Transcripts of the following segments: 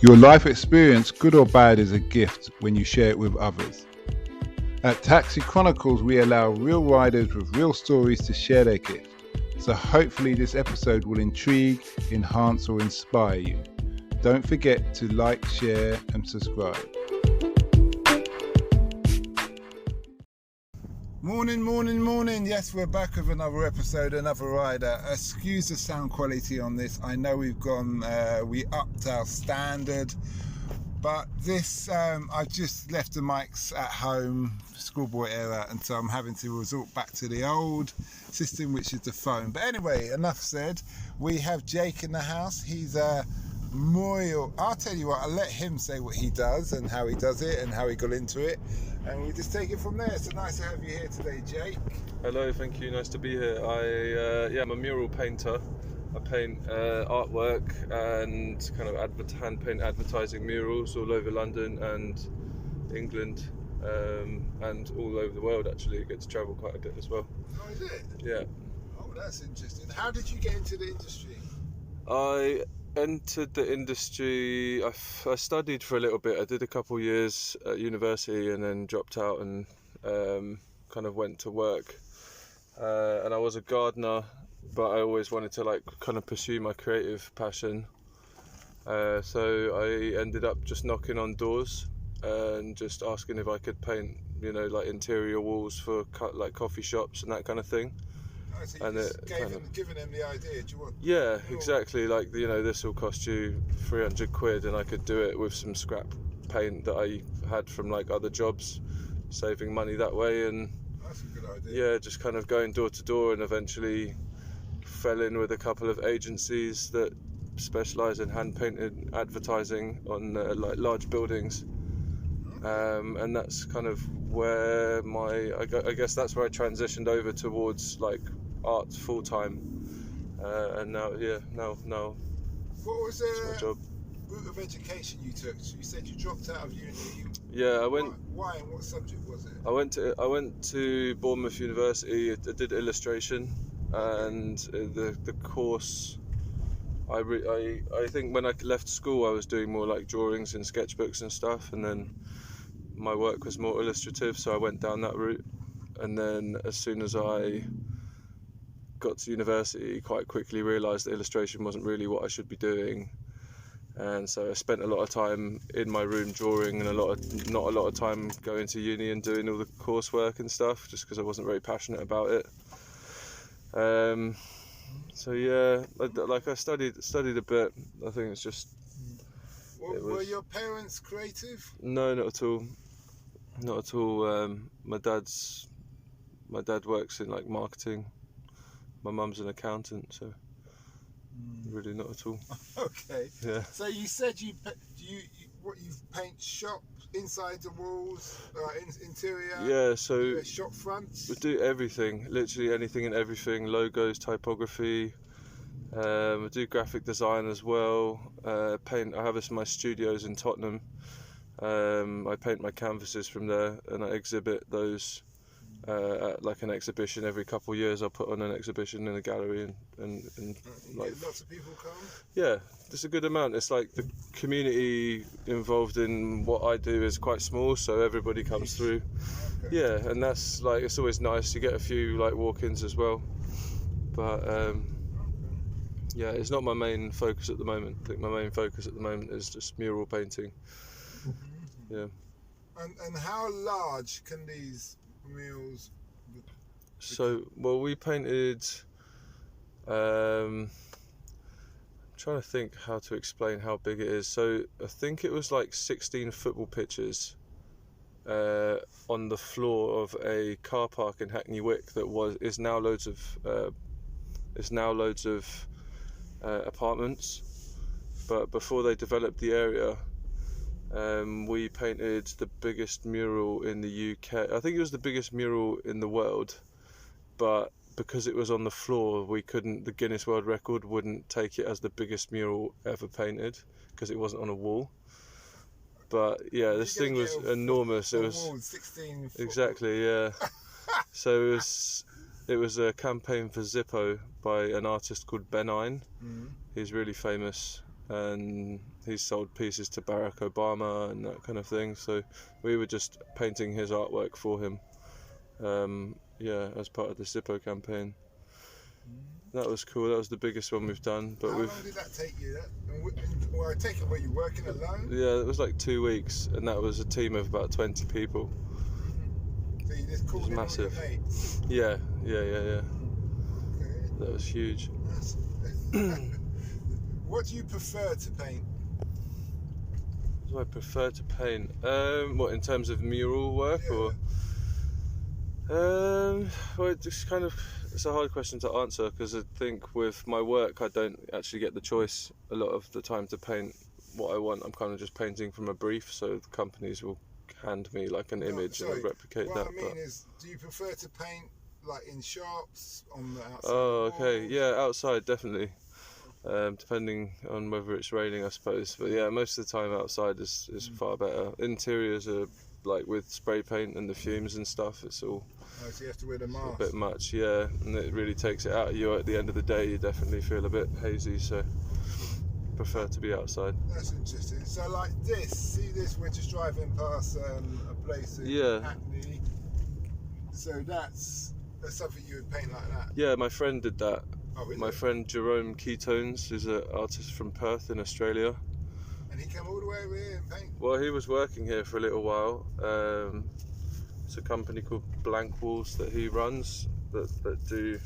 Your life experience, good or bad, is a gift when you share it with others. At Taxichronicles, we allow real riders with real stories to share their gift. So hopefully this episode will intrigue, enhance or inspire you. Don't forget to like, share and subscribe. Morning. Yes, we're back with another episode, another rider. Excuse the sound quality on this. I know we upped our standard, but this, I just left the mics at home, schoolboy era, and so I'm having to resort back to the old system, which is the phone. But anyway, enough said. We have Jake in the house. He's a Mural. I'll tell you what, I'll let him say what he does and how he does it and how he got into it, and we'll just take it from there. So nice to have you here today, Jake. Hello, thank you, nice to be here. I'm a mural painter. I paint artwork and kind of hand paint advertising murals all over London and England, and all over the world actually. I get to travel quite a bit as well. Oh, is it? Yeah. Oh, that's interesting. How did you get into the industry? I entered the industry, I studied for a little bit. I did a couple years at university and then dropped out and kind of went to work. And I was a gardener, but I always wanted to kind of pursue my creative passion. So I ended up just knocking on doors and just asking if I could paint, interior walls for coffee shops and that kind of thing. Oh, so you just giving them the idea. Do you want? Yeah, exactly. This will cost you 300 quid, and I could do it with some scrap paint that I had from other jobs, saving money that way. And that's a good idea. Yeah, just kind of going door to door, and eventually fell in with a couple of agencies that specialise in hand painted advertising on large buildings. And that's kind of where I guess that's where I transitioned over towards art full time, and now. What was my job. Route of education you took? So you said you dropped out of uni. Yeah, I went. Why and what subject was it? I went to Bournemouth University. I did illustration, and the course. I think when I left school, I was doing more drawings and sketchbooks and stuff, and then my work was more illustrative, so I went down that route. And then as soon as I got to university, quite quickly realised that illustration wasn't really what I should be doing, and so I spent a lot of time in my room drawing and not a lot of time going to uni and doing all the coursework and stuff, just because I wasn't very passionate about it. So yeah, I studied a bit. I think it's just. Were your parents creative? No, not at all. Not at all. My dad works in marketing. My mum's an accountant, so really not at all. Okay. Yeah. So you said you paint shops inside the walls, interior. Yeah. So shop fronts. We do everything, literally anything and everything. Logos, typography. I do graphic design as well. Paint. I have my studios in Tottenham. I paint my canvases from there, and I exhibit those at an exhibition every couple of years. I'll put on an exhibition in a gallery, and lots of people come. Yeah, there's a good amount. It's the community involved in what I do is quite small, so everybody comes through. Okay. Yeah, and that's it's always nice to get a few walk-ins as well. But yeah, it's not my main focus at the moment. I think my main focus at the moment is just mural painting. Yeah. And how large can these murals be? So, we painted. I'm trying to think how to explain how big it is. So I think it was 16 football pitches on the floor of a car park in Hackney Wick that is now loads of apartments. But before they developed the area, we painted the biggest mural in the UK. I think it was the biggest mural in the world, but because it was on the floor, the Guinness World Record wouldn't take it as the biggest mural ever painted because it wasn't on a wall. But yeah, this thing was enormous. It was 16. Exactly, yeah. So it was a campaign for Zippo by an artist called Ben Ein. He's really famous and he's sold pieces to Barack Obama and that kind of thing. So we were just painting his artwork for him, as part of the Zippo campaign. That was cool. That was the biggest one we've done. But How long did that take you? Well, I take it, were you working alone? Yeah, it was like 2 weeks, and that was a team of about 20 people. So you just called in all your mates? Yeah. Okay. That was huge. What do you prefer to paint? What do I prefer to paint? What, in terms of mural work, or? Well, it's a hard question to answer, because I think with my work I don't actually get the choice a lot of the time to paint what I want. I'm kind of just painting from a brief, so the companies will hand me like an image and I replicate that. What I mean is, do you prefer to paint like in shops, on the outside? Oh, okay, yeah, outside definitely. Depending on whether it's raining, I suppose. But yeah, most of the time outside is far better. Interiors are like with spray paint and the fumes and stuff. It's all. Oh, so you have to wear the mask. A bit much, yeah, and it really takes it out of you. At the end of the day, you definitely feel a bit hazy. So prefer to be outside. That's interesting. So like this, see this? We're just driving past a place in Hackney. So that's something you would paint like that? Yeah, my friend did that. Oh, really? My friend Jerome Ketones is an artist from Perth in Australia. And he came all the way over here and paint? Well, he was working here for a little while. It's a company called Blank Walls that he runs that do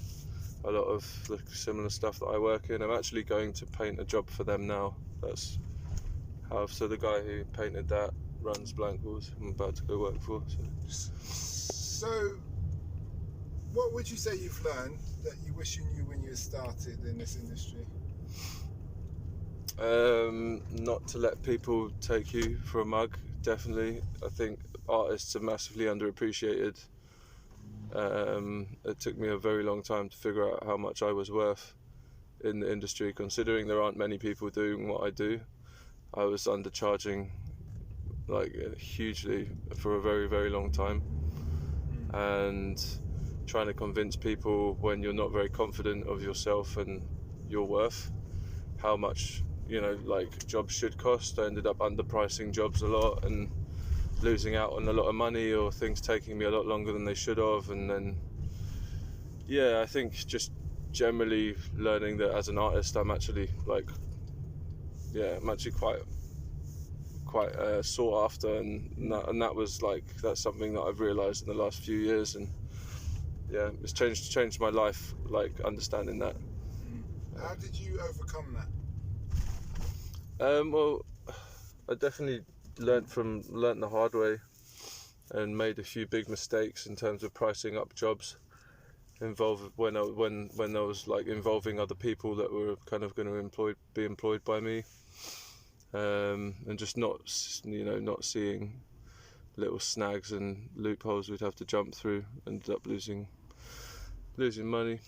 a lot of the similar stuff that I work in. I'm actually going to paint a job for them now. So the guy who painted that runs Blank Walls. I'm about to go work for. So what would you say you've learned that you wish you knew when you started in this industry? Not to let people take you for a mug, definitely. I think artists are massively underappreciated. It took me a very long time to figure out how much I was worth in the industry, considering there aren't many people doing what I do. I was undercharging like hugely for a very, very long time, and trying to convince people when you're not very confident of yourself and your worth how much like jobs should cost. I ended up underpricing jobs a lot and losing out on a lot of money, or things taking me a lot longer than they should have. And then I think just generally learning that as an artist I'm actually quite sought after, and that was that's something that I've realised in the last few years, and it's changed my life, understanding that. How did you overcome that? Well, I definitely learnt the hard way and made a few big mistakes in terms of pricing up jobs when there was involving other people that were kind of going to be employed by me, and just not seeing little snags and loopholes we'd have to jump through. Ended up losing money.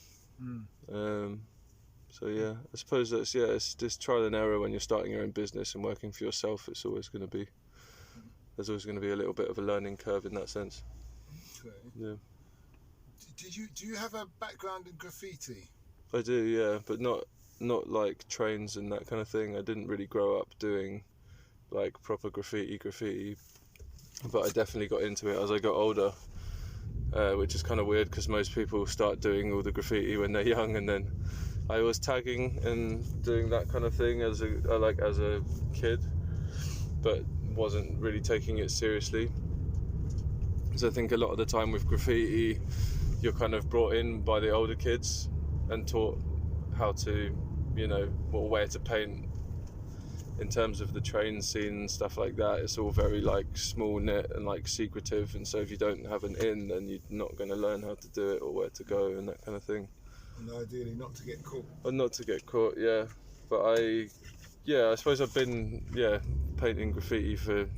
So I suppose it's just trial and error when you're starting your own business and working for yourself. There's always going to be a little bit of a learning curve in that sense. Okay. Yeah. Do you have a background in graffiti? I do, yeah, but not like trains and that kind of thing. I didn't really grow up doing proper graffiti, but I definitely got into it as I got older, which is kind of weird because most people start doing all the graffiti when they're young, and then I was tagging and doing that kind of thing as a kid, but wasn't really taking it seriously. So I think a lot of the time with graffiti, you're kind of brought in by the older kids and taught how to, where to paint. In terms of the train scene and stuff like that, it's all very small knit and secretive, and so if you don't have an in, then you're not going to learn how to do it or where to go and that kind of thing. And ideally not to get caught. Or not to get caught, yeah. But I suppose I've been painting graffiti for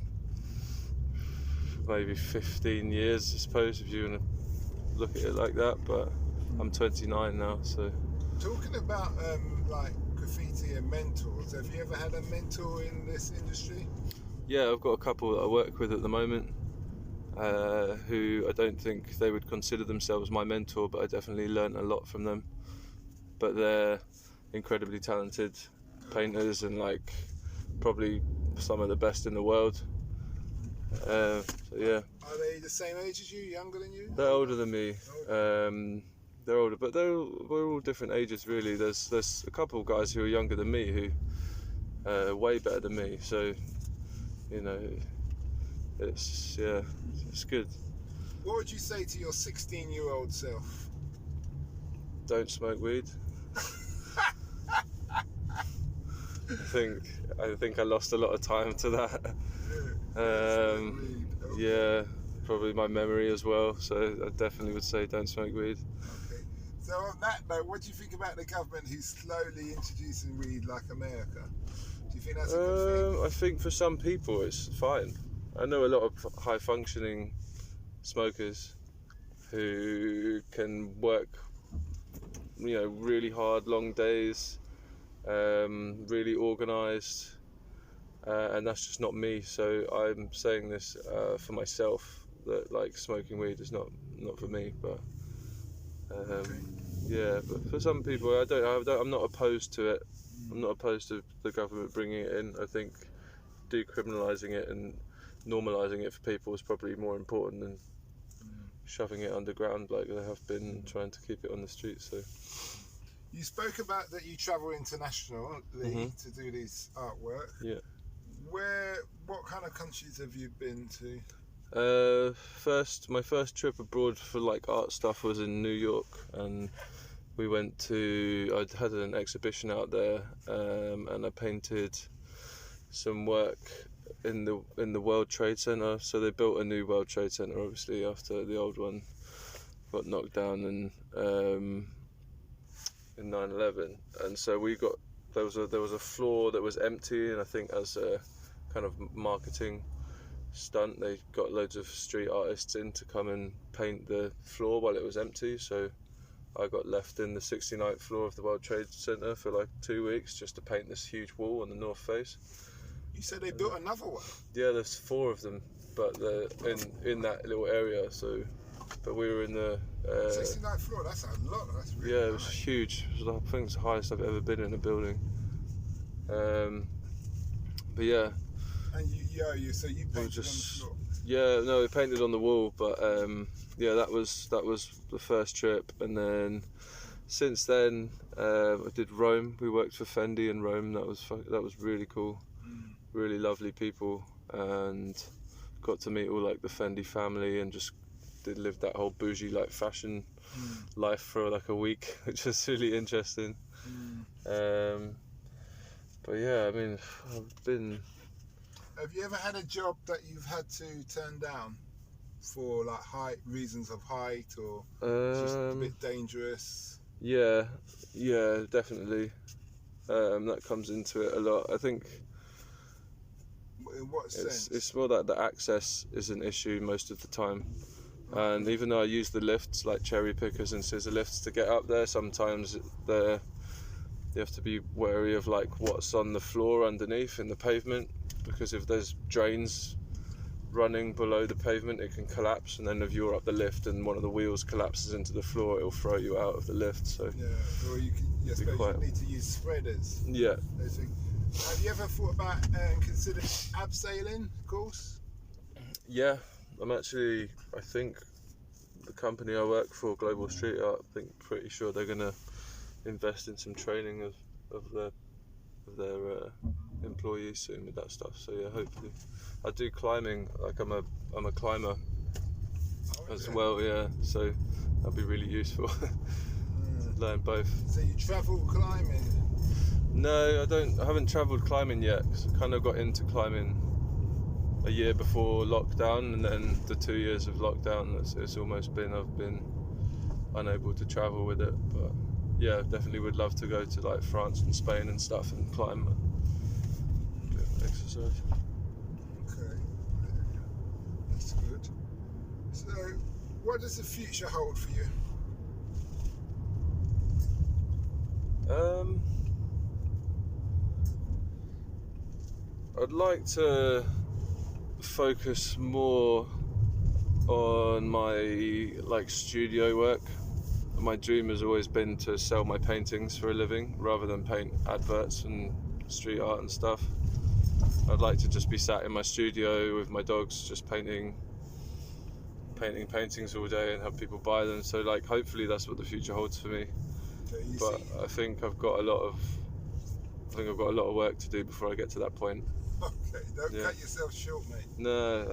maybe 15 years, I suppose, if you want to look at it like that. But I'm 29 now, so. Talking about graffiti and mentors, have you ever had a mentor in this industry? Yeah, I've got a couple that I work with at the moment, who I don't think they would consider themselves my mentor, but I definitely learnt a lot from them. But they're incredibly talented painters and like probably some of the best in the world. So yeah. Are they the same age as you? Younger than you? They're older than me. They're older, but we're all different ages really. There's a couple of guys who are younger than me who are way better than me. So you know, it's good. What would you say to your 16-year-old self? Don't smoke weed. I think I lost a lot of time to that. Yeah, probably my memory as well. So I definitely would say don't smoke weed. Okay. So on that note, what do you think about the government who's slowly introducing weed like America? Do you think that's a good thing? I think for some people it's fine. I know a lot of high functioning smokers who can work, really hard, long days, really organised, and that's just not me. So I'm saying this for myself, that like smoking weed is not for me. But yeah, but for some people, I'm not opposed to it. I'm not opposed to the government bringing it in. I think decriminalising it and normalising it for people is probably more important than shoving it underground like they have been trying to keep it on the streets. So you spoke about that you travel internationally to do this artwork. Yeah. What kind of countries have you been to? My first trip abroad for like art stuff was in New York, and I had an exhibition out there, and I painted some work in the World Trade Center. So they built a new World Trade Center, obviously, after the old one got knocked down in 9/11. And so there was a floor that was empty, and I think as a kind of marketing stunt, they got loads of street artists in to come and paint the floor while it was empty. So I got left in the 69th floor of the World Trade Center for like 2 weeks just to paint this huge wall on the north face. You said they built another one? Yeah, there's 4 of them, but they're in that little area. So, but we were in the 69th floor. That's a lot. That's really it was huge. It was, I think it's the highest I've ever been in a building. But yeah. And so you painted on the floor? Yeah, no, we painted on the wall, but yeah, that was the first trip, and then since then I did Rome. We worked for Fendi in Rome. That was really cool. Really lovely people, and got to meet all like the Fendi family, and just lived that whole bougie like fashion life for like a week, which was really interesting. But yeah, I mean, Have you ever had a job that you've had to turn down for like reasons of height, or just a bit dangerous? Yeah, definitely. That comes into it a lot. I think. In what sense? It's more that the access is an issue most of the time. And even though I use the lifts like cherry pickers and scissor lifts to get up there, sometimes you have to be wary of like what's on the floor underneath in the pavement, because if there's drains running below the pavement, it can collapse, and then if you're up the lift and one of the wheels collapses into the floor, it'll throw you out of the lift. So yeah, or you need to use spreaders. Yeah. Have you ever thought about and considered abseiling course? Yeah, I think the company I work for, Global Street Art, pretty sure they're going to invest in some training of their employees soon with that stuff. So yeah, hopefully. I do climbing, like I'm a climber as well, yeah, so that'll be really useful to learn both. So you travel climbing? No, I haven't travelled climbing yet, because I kind of got into climbing a year before lockdown, and then the 2 years of lockdown, I've been unable to travel with it. But yeah, definitely would love to go to like France and Spain and stuff and climb and do exercise. Okay, that's good. So, what does the future hold for you? I'd like to focus more on my like studio work. My dream has always been to sell my paintings for a living rather than paint adverts and street art and stuff. I'd like to just be sat in my studio with my dogs, just painting paintings all day and have people buy them. So like, hopefully that's what the future holds for me. Okay, but I think I've got a lot of work to do before I get to that point. Okay, don't cut yourself short, mate. No,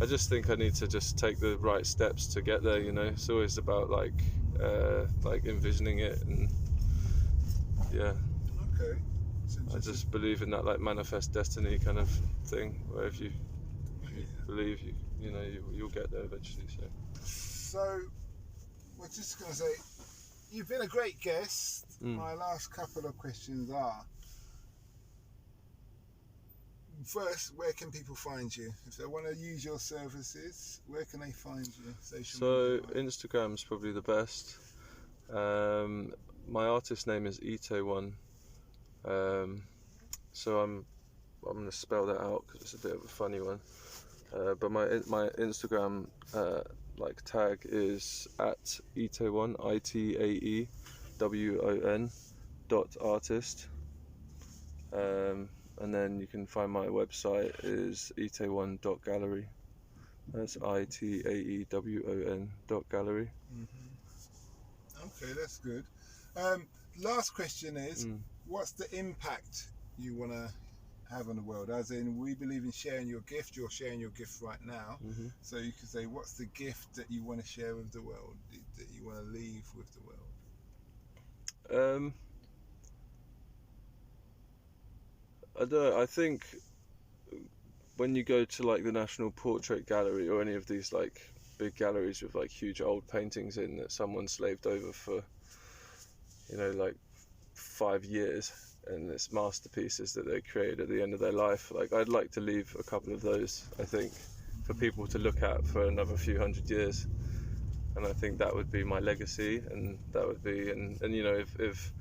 I just think I need to just take the right steps to get there. You know, it's always about like envisioning it, and Okay. I just believe in that like manifest destiny kind of thing, where if you believe, you'll get there eventually. So we're just going to say, you've been a great guest. My last couple of questions are, first, where can people find you? If they want to use your services, where can they find you? So Instagram's probably the best. My artist name is E062. So I'm going to spell that out because it's a bit of a funny one. But my Instagram tag is at E062, ITAEWON.artist. And then you can find my website is e062.gallery. That's ITAEWON.gallery. Okay, that's good. Last question is, what's the impact you want to have on the world? As in, we believe in sharing your gift. You're sharing your gift right now. So you can say, what's the gift that you want to share with the world, that you want to leave with the world? I think when you go to like the National Portrait Gallery or any of these like big galleries with like huge old paintings in that someone slaved over for, like 5 years, and it's masterpieces that they created at the end of their life. Like, I'd like to leave a couple of those, I think, for people to look at for another few hundred years. And I think that would be my legacy, and that would be, and if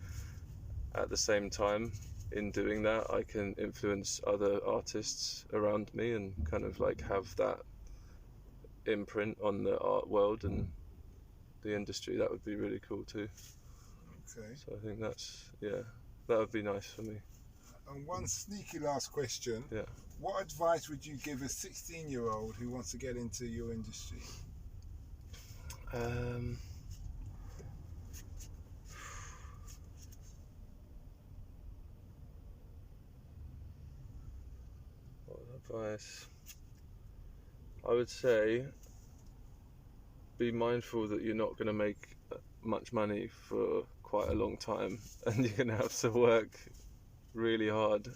at the same time in doing that I can influence other artists around me and kind of like have that imprint on the art world and the industry, that would be really cool too. Okay. So I think that would be nice for me. And one sneaky last question. Yeah. What advice would you give a 16-year-old who wants to get into your industry? What advice? I would say be mindful that you're not going to make much money for quite a long time, and you're going to have to work really hard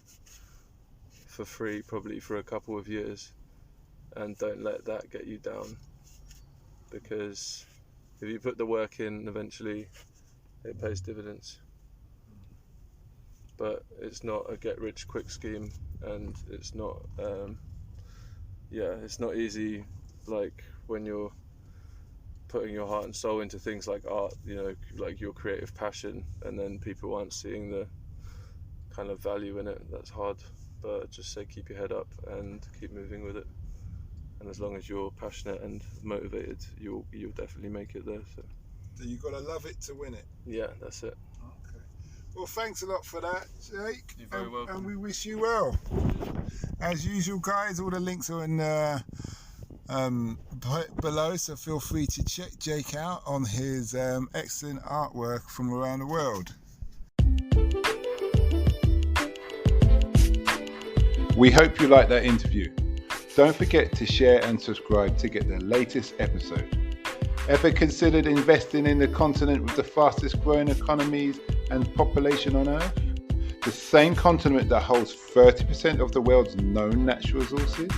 for free probably for a couple of years, and don't let that get you down, because if you put the work in, eventually it pays dividends. But it's not a get rich quick scheme, and it's not it's not easy, like when you're putting your heart and soul into things like art, like your creative passion, and then people aren't seeing the kind of value in it. That's hard, but just say keep your head up and keep moving with it, and as long as you're passionate and motivated, you'll definitely make it there. So you've got to love it to win it. Yeah, that's it. Okay. Well, thanks a lot for that, Jake. You're very welcome. And we wish you well. As usual, guys, all the links are in below, so feel free to check Jake out on his excellent artwork from around the world. We hope you liked that interview. Don't forget to share and subscribe to get the latest episode. Ever considered investing in the continent with the fastest growing economies and population on Earth? The same continent that holds 30% of the world's known natural resources?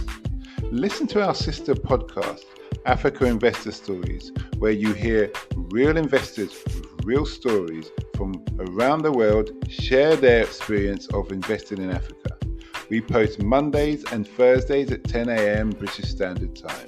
Listen to our sister podcast, Africa Investor Stories, where you hear real investors with real stories from around the world share their experience of investing in Africa. We post Mondays and Thursdays at 10 a.m. British Standard Time.